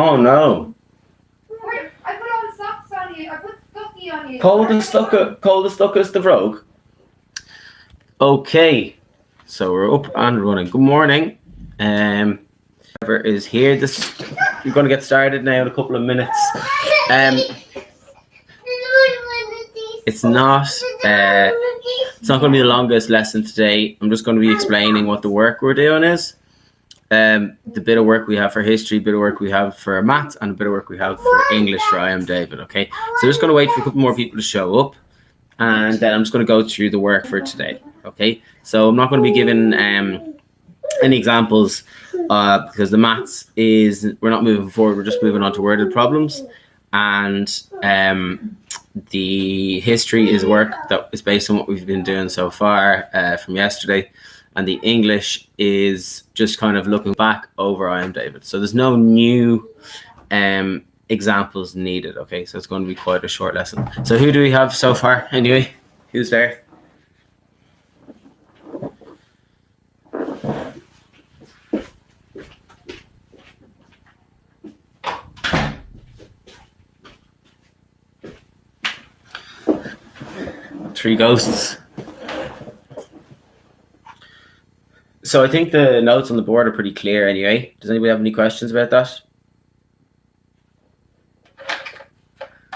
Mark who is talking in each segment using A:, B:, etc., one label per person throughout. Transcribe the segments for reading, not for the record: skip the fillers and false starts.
A: Oh no.
B: Wait, I put all the socks on you. I put Stucky on you.
A: Call the Stuckus the Vrogue. Okay. So we're up and running. Good morning. Whoever is here. We're gonna get started now in a couple of minutes. It's not going to be the longest lesson today. I'm just going to be explaining what the work we're doing is. The bit of work we have for history, bit of work we have for maths, and a bit of work we have for English for I Am David. Okay, so just going to wait for a couple more people to show up, and then I'm just going to go through the work for today. Okay, so I'm not going to be giving any examples because the maths we're not moving forward. We're just moving on to worded problems, and the history is work that is based on what we've been doing so far from yesterday. And the English is just kind of looking back over I Am David. So there's no new examples needed, okay? So it's going to be quite a short lesson. So who do we have so far anyway? Who's there? Three ghosts. So I think the notes on the board are pretty clear anyway. Does anybody have any questions about that?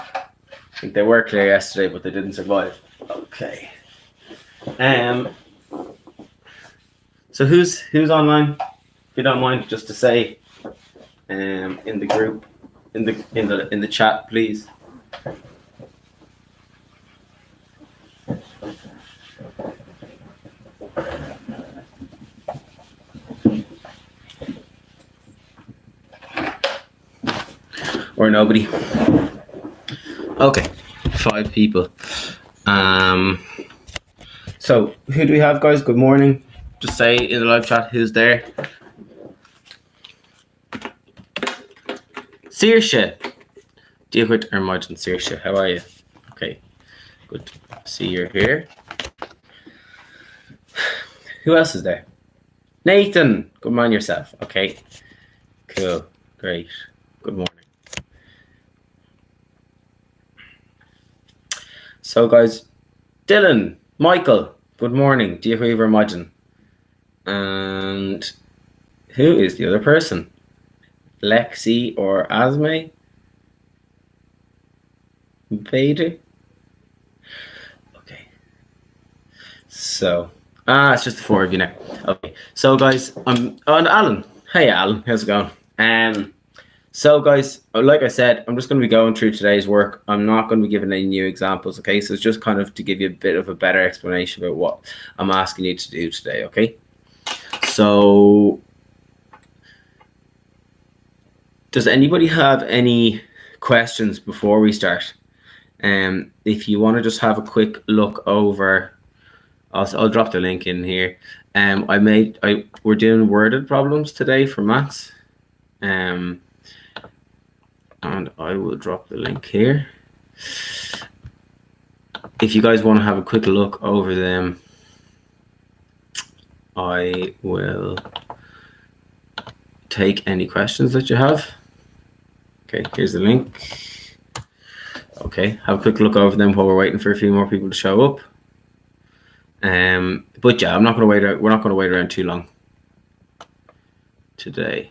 A: I think they were clear yesterday, but they didn't survive. Okay. So who's online? If you don't mind, just to say in the group, in the chat, please. Or nobody. Okay, 5 people. So who do we have, guys? Good morning. Just say in the live chat who's there. Saoirse. Díochart Armagh Saoirse. How are you? Okay, good to see you're here. Who else is there? Nathan. Good man yourself. Okay, cool, great. Good morning. So guys, Dylan, Michael, good morning. Díochart Armagh. And who is the other person? Lexi or Asme? Vader? Okay. So, it's just the 4 of you now. Okay. So guys, I'm on Alan. Hey Alan, how's it going? So guys, like I said, I'm just going to be going through today's work. I'm not going to be giving any new examples, okay? So it's just kind of to give you a bit of a better explanation about what I'm asking you to do today, okay? So, does anybody have any questions before we start? If you want to just have a quick look over, I'll drop the link in here. We're doing worded problems today for maths. And I will drop the link here. If you guys want to have a quick look over them, I will take any questions that you have. Okay, here's the link. Okay, have a quick look over them while we're waiting for a few more people to show up. But yeah, we're not going to wait around too long today.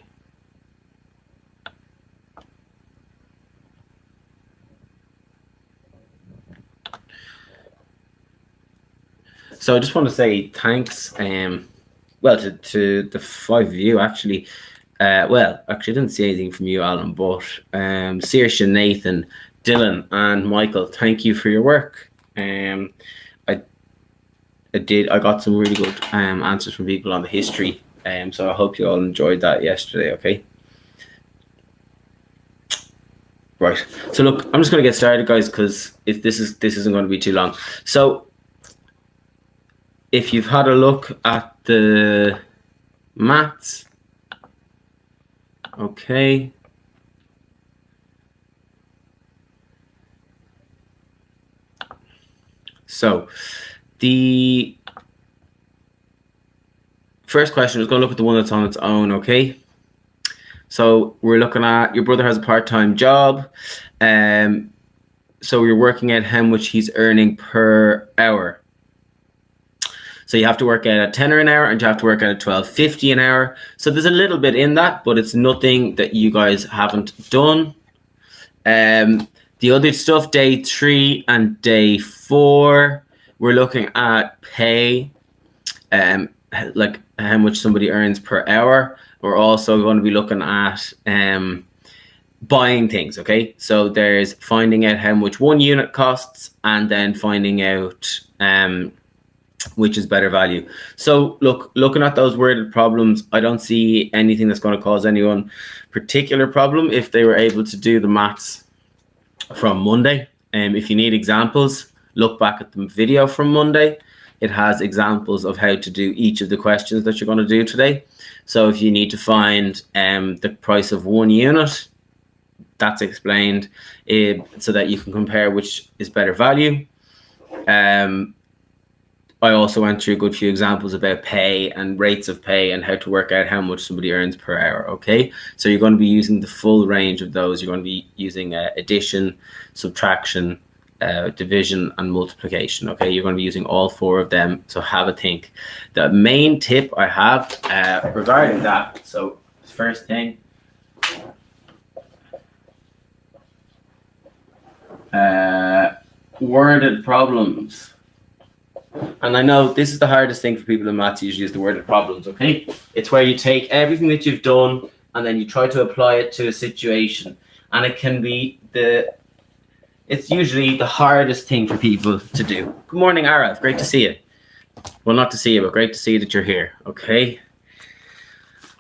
A: So I just want to say thanks, well, to the 5 of you, actually. Well, actually, I didn't see anything from you, Alan, but Saoirse, Nathan, Dylan, and Michael, thank you for your work. I got some really good answers from people on the history, so I hope you all enjoyed that yesterday, okay? Right, so look, I'm just going to get started, guys, because this isn't going to be too long. So, if you've had a look at the maths, okay. So, the first question is going to look at the one that's on its own, okay? So we're looking at your brother has a part-time job. So you're working out how much he's earning per hour. So you have to work out at tenner an hour and you have to work out at $12.50 an hour. So there's a little bit in that, but it's nothing that you guys haven't done. The other stuff, day 3 and day 4, we're looking at pay, like how much somebody earns per hour. We're also going to be looking at buying things, okay? So there's finding out how much one unit costs and then finding out which is better value. So looking at those worded problems, I don't see anything that's going to cause anyone particular problem if they were able to do the maths from Monday. If you need examples, look back at the video from Monday. It has examples of how to do each of the questions that you're going to do today. So if you need to find the price of one unit, that's explained so that you can compare which is better value. I also went through a good few examples about pay and rates of pay and how to work out how much somebody earns per hour, okay? So you're going to be using the full range of those. You're going to be using addition, subtraction, division, and multiplication, okay? You're going to be using all 4 of them, so have a think. The main tip I have regarding that, so first thing, worded problems. And I know this is the hardest thing for people in maths usually is the worded problems, okay? It's where you take everything that you've done and then you try to apply it to a situation. And it can be it's usually the hardest thing for people to do. Good morning, Arav. Great to see you. Well, not to see you, but great to see that you're here, okay?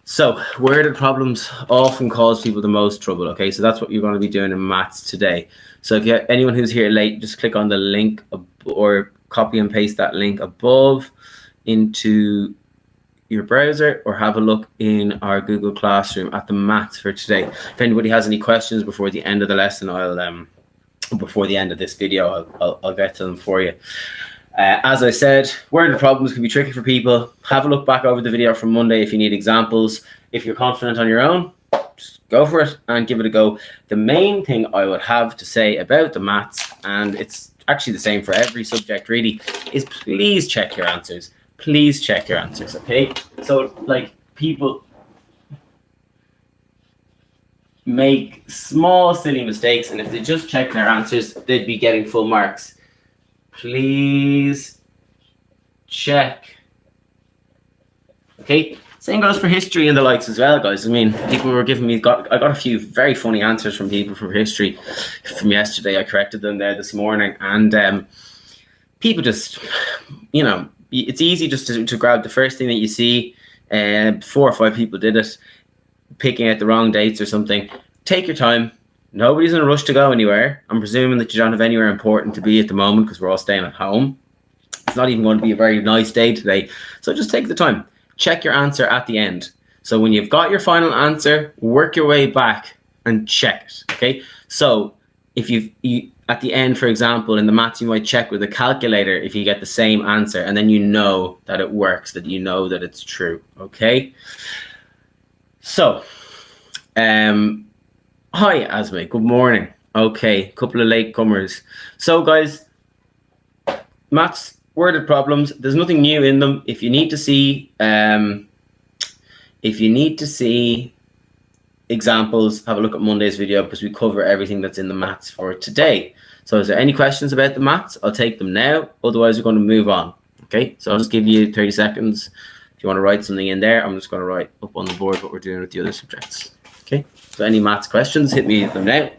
A: So, worded problems often cause people the most trouble, okay? So that's what you're going to be doing in maths today. So if you have anyone who's here late, just click on the link or copy and paste that link above into your browser or have a look in our Google Classroom at the maths for today. If anybody has any questions before the end of the lesson, before the end of this video, I'll get to them for you. As I said, worded problems can be tricky for people. Have a look back over the video from Monday if you need examples. If you're confident on your own, just go for it and give it a go. The main thing I would have to say about the maths, and it's actually the same for every subject really, is please check your answers. Please check your answers, okay? So, like, people make small, silly mistakes, and if they just check their answers, they'd be getting full marks. Please check. Okay? Same goes for history and the likes as well, guys. I mean, people were giving me, I got a few very funny answers from people from history from yesterday. I corrected them there this morning. And people just, you know, it's easy just to grab the first thing that you see. 4 or 5 people did it, picking out the wrong dates or something. Take your time. Nobody's in a rush to go anywhere. I'm presuming that you don't have anywhere important to be at the moment because we're all staying at home. It's not even going to be a very nice day today. So just take the time. Check your answer at the end. So when you've got your final answer, work your way back and check it, okay? So if you at the end, for example, in the maths, you might check with a calculator if you get the same answer, and then you know that it works, that you know that it's true, okay? So, hi, Asme, good morning. Okay, couple of latecomers. So, guys, maths, worded problems, there's nothing new in them. If you need to see examples, have a look at Monday's video because we cover everything that's in the maths for today. So is there any questions about the maths? I'll take them now. Otherwise, we're going to move on. Okay, so I'll just give you 30 seconds. If you want to write something in there, I'm just going to write up on the board what we're doing with the other subjects. Okay, so any maths questions, hit me with them now.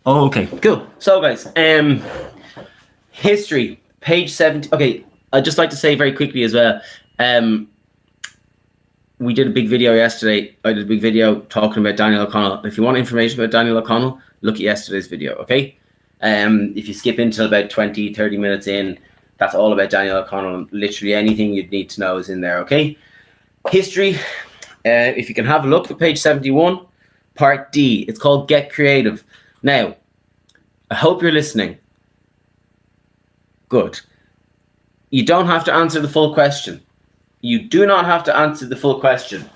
A: Okay, cool. So guys, history, page 70. Okay, I'd just like to say very quickly as well, we did a big video yesterday. I did a big video talking about Daniel O'Connell. If you want information about Daniel O'Connell, look at yesterday's video, okay? If you skip until about 20, 30 minutes in, that's all about Daniel O'Connell. Literally anything you'd need to know is in there, okay? History, if you can have a look at page 71, part D. It's called Get Creative. Now, I hope you're listening. Good. You don't have to answer the full question. You do not have to answer the full question.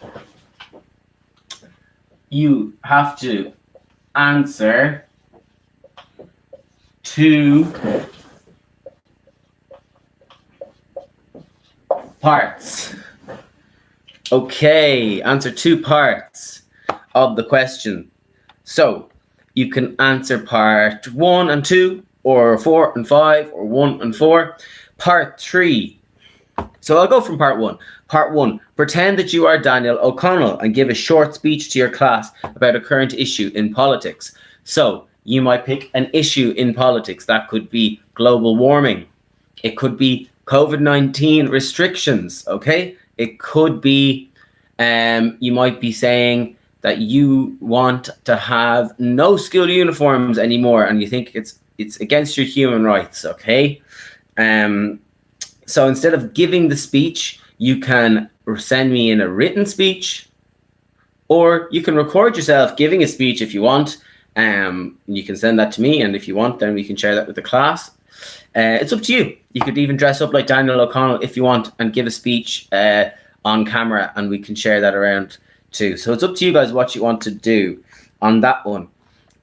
A: You have to answer 2 parts. Okay, answer 2 parts of the question. So you can answer part 1 and 2, or 4 and 5, or 1 and 4. Part 3. So I'll go from part 1. Part 1, pretend that you are Daniel O'Connell and give a short speech to your class about a current issue in politics. So you might pick an issue in politics. That could be global warming. It could be COVID-19 restrictions, okay? It could be, you might be saying that you want to have no school uniforms anymore and you think it's against your human rights, okay? So instead of giving the speech, you can send me in a written speech, or you can record yourself giving a speech if you want. You can send that to me, and if you want, then we can share that with the class. It's up to you. You could even dress up like Daniel O'Connell if you want and give a speech on camera, and we can share that around too. So it's up to you guys what you want to do on that one.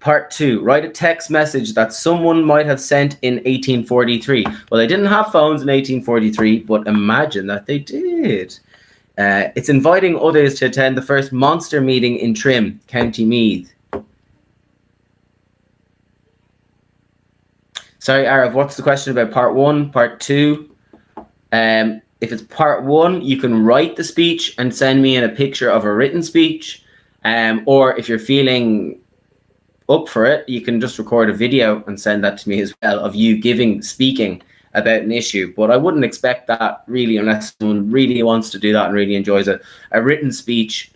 A: Part 2, write a text message that someone might have sent in 1843. Well, they didn't have phones in 1843, but imagine that they did. It's inviting others to attend the first monster meeting in Trim, County Meath. Sorry, Arav, what's the question about part 1, part 2? If it's part 1, you can write the speech and send me in a picture of a written speech. Or if you're feeling up for it, you can just record a video and send that to me as well of you speaking about an issue. But I wouldn't expect that really unless someone really wants to do that and really enjoys it. A written speech,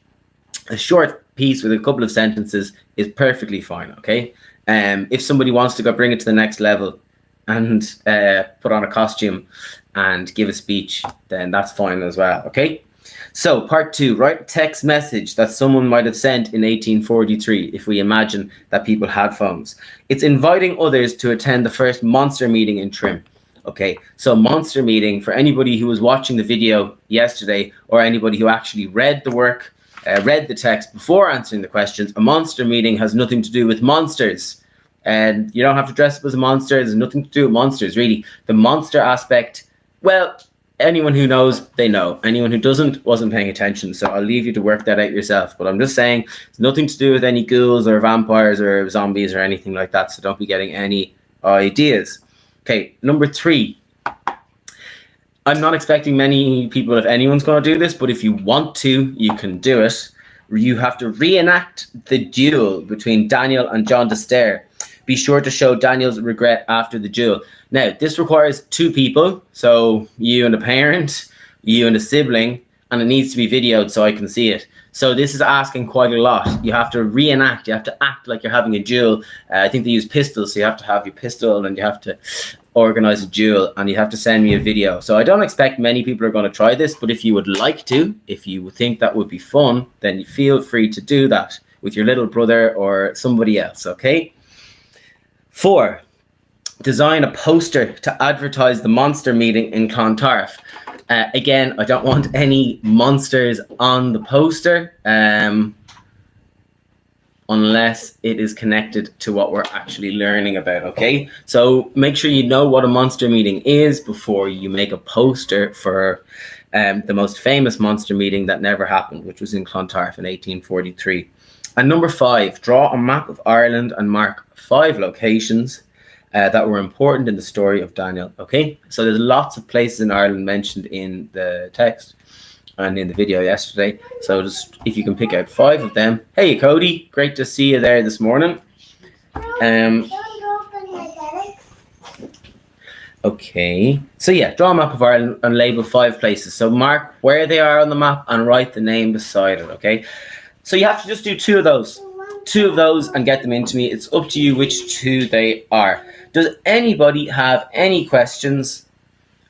A: a short piece with a couple of sentences is perfectly fine, okay? If somebody wants to go bring it to the next level and put on a costume and give a speech, then that's fine as well, okay? So part 2, write a text message that someone might have sent in 1843 if we imagine that people had phones. It's inviting others to attend the first monster meeting in Trim. Okay, so monster meeting, for anybody who was watching the video yesterday or anybody who actually read the work, read the text before answering the questions, a monster meeting has nothing to do with monsters. And you don't have to dress up as a monster. There's nothing to do with monsters, really. The monster aspect, well, anyone who knows, they know. Anyone who doesn't wasn't paying attention. So I'll leave you to work that out yourself. But I'm just saying it's nothing to do with any ghouls or vampires or zombies or anything like that. So don't be getting any ideas. Okay, number 3. I'm not expecting many people, if anyone's going to do this, but if you want to, you can do it. You have to reenact the duel between Daniel and John Destaire. Be sure to show Daniel's regret after the duel. Now, this requires 2 people. So you and a parent, you and a sibling, and it needs to be videoed so I can see it. So this is asking quite a lot. You have to reenact. You have to act like you're having a duel. I think they use pistols, so you have to have your pistol and you have to organize a duel and you have to send me a video. So I don't expect many people are going to try this, but if you would like to, if you think that would be fun, then feel free to do that with your little brother or somebody else, okay? 4, design a poster to advertise the monster meeting in Clontarf. Again, I don't want any monsters on the poster unless it is connected to what we're actually learning about, okay? So make sure you know what a monster meeting is before you make a poster for the most famous monster meeting that never happened, which was in Clontarf in 1843. And number 5, draw a map of Ireland and mark 5 locations that were important in the story of Daniel, okay? So there's lots of places in Ireland mentioned in the text and in the video yesterday. So just if you can pick out 5 of them. Hey, Cody, great to see you Okay. So yeah, draw a map of Ireland and label 5 places. So mark where they are on the map and write the name beside it. Okay. So you have to just do 2 of those. 2 of those and get them into me. It's up to you which 2 they are. Does anybody have any questions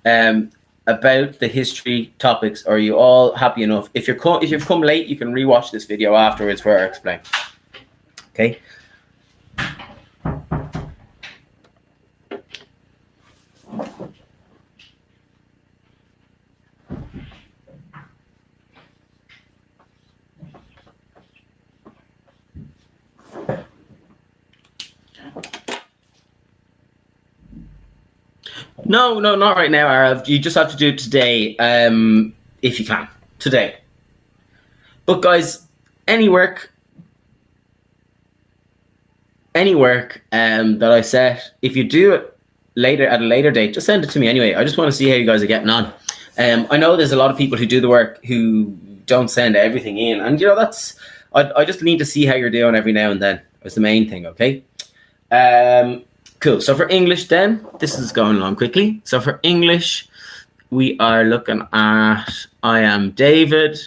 A: about the history topics? Or are you all happy enough? If you've come late, you can rewatch this video afterwards where I explain. Okay. No, not right now, Arav. You just have to do it today, if you can. Today. But guys, any work that I set, if you do it later at a later date, just send it to me anyway. I just want to see how you guys are getting on. I know there's a lot of people who do the work who don't send everything in, and I just need to see how you're doing every now and then. That's the main thing, okay? Cool. So for English then, this is going along quickly. So for English, we are looking at I Am David.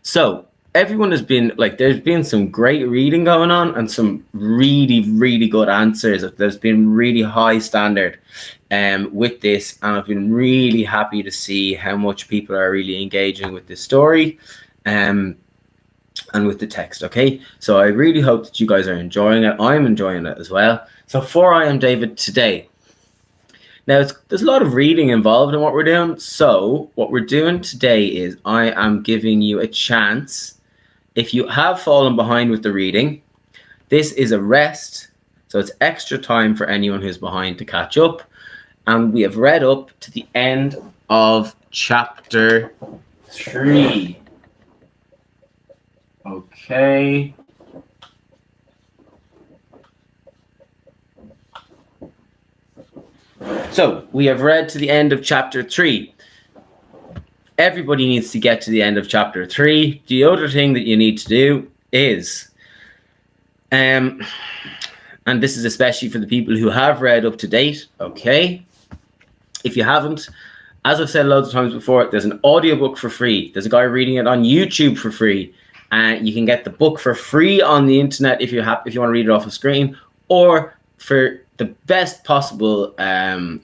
A: So everyone has been, there's been some great reading going on and some really, really good answers. There's been really high standard with this, and I've been really happy to see how much people are really engaging with this story and with the text, okay? So I really hope that you guys are enjoying it. I'm enjoying it as well. So for I Am David today. Now, there's a lot of reading involved in what we're doing. So what we're doing today is I am giving you a chance. If you have fallen behind with the reading, this is a rest. So it's extra time for anyone who's behind to catch up. And we have read up to the end of chapter 3. Okay. So we have read to the end of chapter 3. Everybody needs to get to the end of chapter 3. The other thing that you need to do is, and this is especially for the people who have read up to date, okay? If you haven't, as I've said loads of times before, there's an audiobook for free. There's a guy reading it on YouTube for free. And you can get the book for free on the internet if you want to read it off a screen, or for the best possible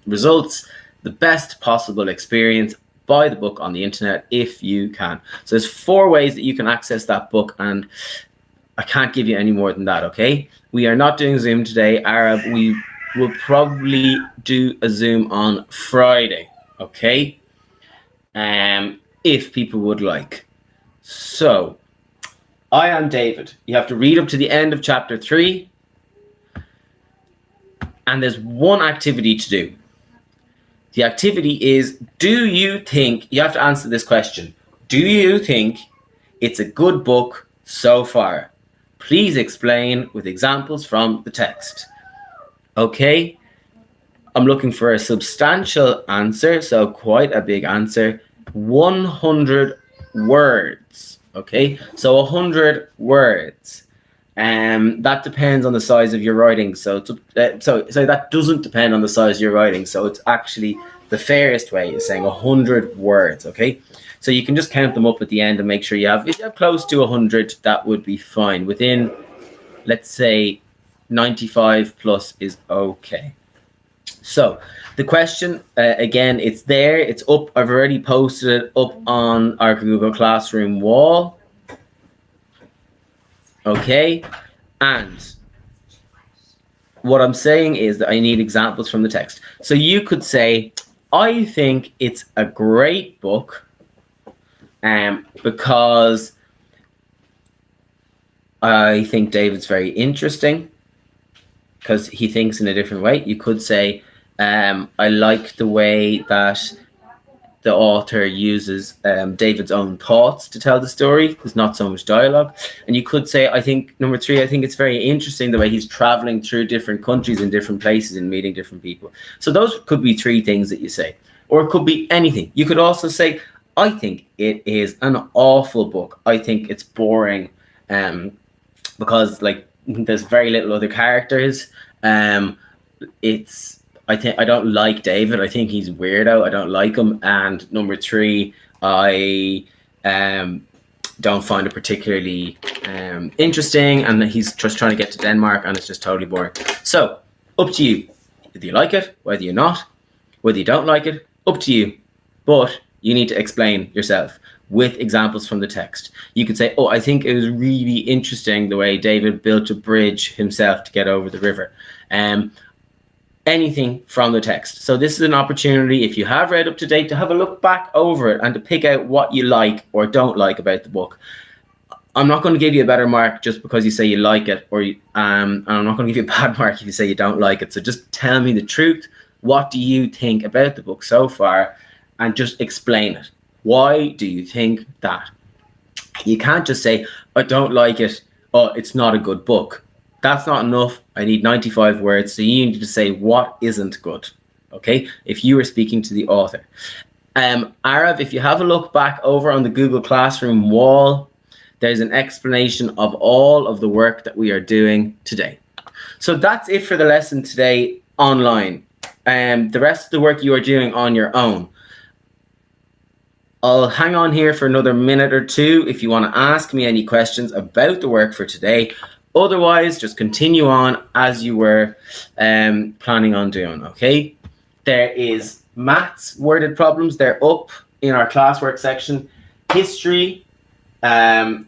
A: results, the best possible experience, buy the book on the internet if you can. So there's 4 ways that you can access that book, and I can't give you any more than that, okay? We are not doing Zoom today, Arav. We will probably do a Zoom on Friday, okay? If people would like. So, I Am David. You have to read up to the end of chapter 3. And there's one activity to do. The activity is, do you think, you have to answer this question. Do you think it's a good book so far? Please explain with examples from the text. Okay. I'm looking for a substantial answer, so quite a big answer. 100 words. Okay. So 100 words. That depends on the size of your writing. So that doesn't depend on the size of your writing. So it's actually the fairest way is saying 100 words. Okay, so you can just count them up at the end and make sure if you have close to 100, that would be fine. Within, let's say, 95 plus is okay. So the question again, it's there. It's up. I've already posted it up on our Google Classroom wall. Okay, and what I'm saying is that I need examples from the text. So you could say, I think it's a great book because I think David's very interesting because he thinks in a different way. You could say, I like the way that the author uses David's own thoughts to tell the story. There's not so much dialogue. And you could say, I think, number 3, I think it's very interesting the way he's traveling through different countries and different places and meeting different people. So those could be 3 things that you say. Or it could be anything. You could also say, I think it is an awful book. I think it's boring because there's very little other characters. I I don't like David. I think he's weirdo. I don't like him. And number 3, I don't find it particularly interesting, and he's just trying to get to Denmark, and it's just totally boring. So, up to you. Whether you like it, whether you're not, whether you don't like it, up to you. But you need to explain yourself with examples from the text. You could say, oh, I think it was really interesting the way David built a bridge himself to get over the river. Anything from the text. So this is an opportunity, if you have read up to date, to have a look back over it and to pick out what you like or don't like about the book. I'm not going to give you a better mark just because you say you like it, or and I'm not going to give you a bad mark if you say you don't like it. So just tell me the truth. What do you think about the book so far? And just explain it. Why do you think that? You can't just say, I don't like it. Oh, it's not a good book. That's not enough. I need 95 words. So you need to say what isn't good. Okay? If you were speaking to the author. Arav, if you have a look back over on the Google Classroom wall, there's an explanation of all of the work that we are doing today. So that's it for the lesson today online. The rest of the work you are doing on your own. I'll hang on here for another minute or two if you want to ask me any questions about the work for today. Otherwise, just continue on as you were planning on doing, okay? There is maths worded problems. They're up in our classwork section. History, I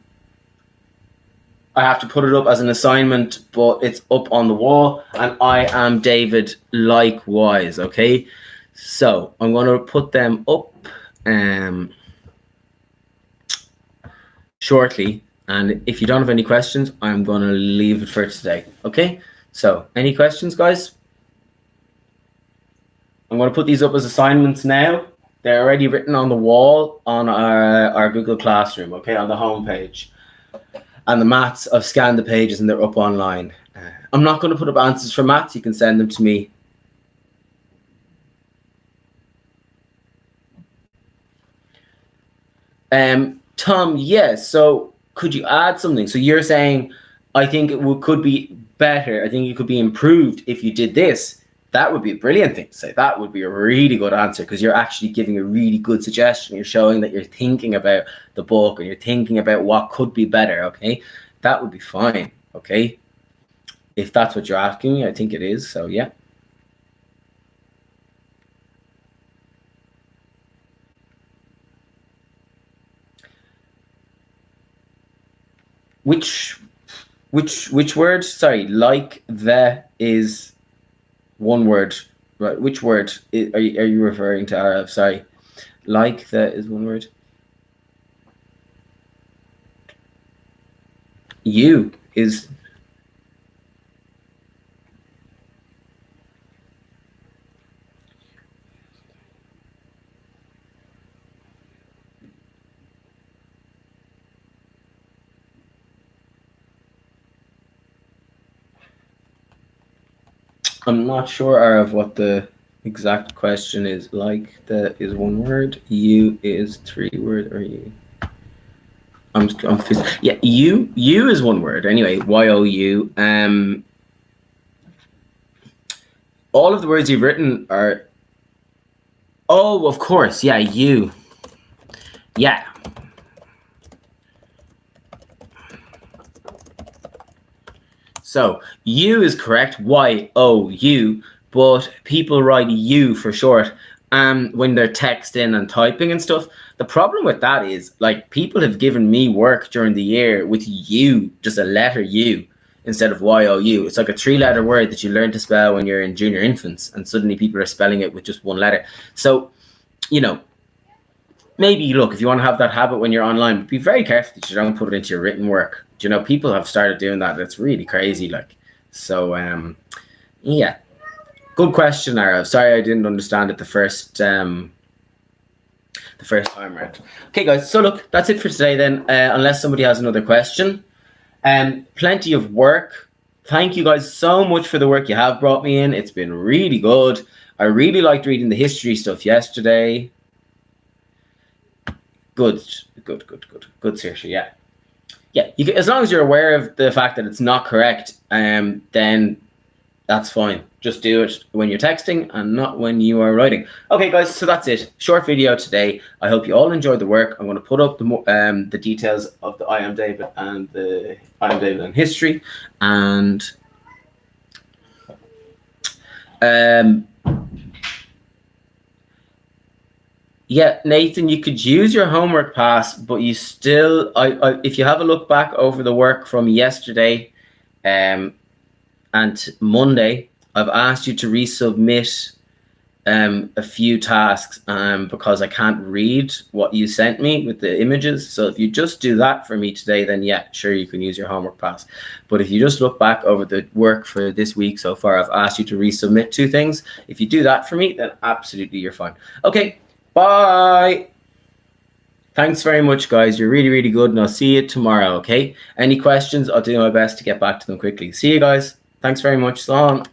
A: have to put it up as an assignment, but it's up on the wall. And I am David likewise, okay? So I'm going to put them up shortly. And if you don't have any questions, I'm going to leave it for today. Okay? So, any questions, guys? I'm going to put these up as assignments now. They're already written on the wall on our Google Classroom, okay, on the home page. And the maths, I've scanned the pages and they're up online. I'm not going to put up answers for maths. You can send them to me. Tom, yes. So, could you add something? So you're saying, I think it could be better. I think it could be improved if you did this. That would be a brilliant thing to say. That would be a really good answer because you're actually giving a really good suggestion. You're showing that you're thinking about the book and you're thinking about what could be better, okay? That would be fine, okay? If that's what you're asking me, I think it is, so yeah. Which word? Sorry, like the is one word. Right, which word are you referring to, Arav? Sorry. Like the is one word. You is I'm not sure of what the exact question is. Like the is one word, you is 3 word, or you. I'm confused. Yeah, you is one word. Anyway, you. All of the words you've written are. Oh, of course. Yeah, you. Yeah. So you is correct, you, but people write you for short when they're texting and typing and stuff. The problem with that is, like, people have given me work during the year with you, just a letter U instead of you. It's like a 3-letter word that you learn to spell when you're in junior infants, and suddenly people are spelling it with just 1 letter. So, you know, maybe, look, if you want to have that habit when you're online, be very careful that you don't put it into your written work. You know, people have started doing that. It's really crazy, like. So, yeah. Good question, Arav. Sorry I didn't understand it the first time around. Okay, guys. So, look, that's it for today then, unless somebody has another question. Plenty of work. Thank you guys so much for the work you have brought me in. It's been really good. I really liked reading the history stuff yesterday. Good, Saoirse, yeah. Yeah, as long as you're aware of the fact that it's not correct, then that's fine. Just do it when you're texting and not when you are writing. Okay, guys, so that's it. Short video today. I hope you all enjoyed the work. I'm going to put up the details of the I Am David and the I Am David and history. And yeah, Nathan, you could use your homework pass, but you still, if you have a look back over the work from yesterday and Monday, I've asked you to resubmit a few tasks because I can't read what you sent me with the images. So if you just do that for me today, then yeah, sure, you can use your homework pass. But if you just look back over the work for this week so far, I've asked you to resubmit 2 things. If you do that for me, then absolutely you're fine. Okay, bye. Thanks very much, guys. You're really, really good, and I'll see you tomorrow, okay? Any questions? I'll do my best to get back to them quickly. See you guys. Thanks very much. So long.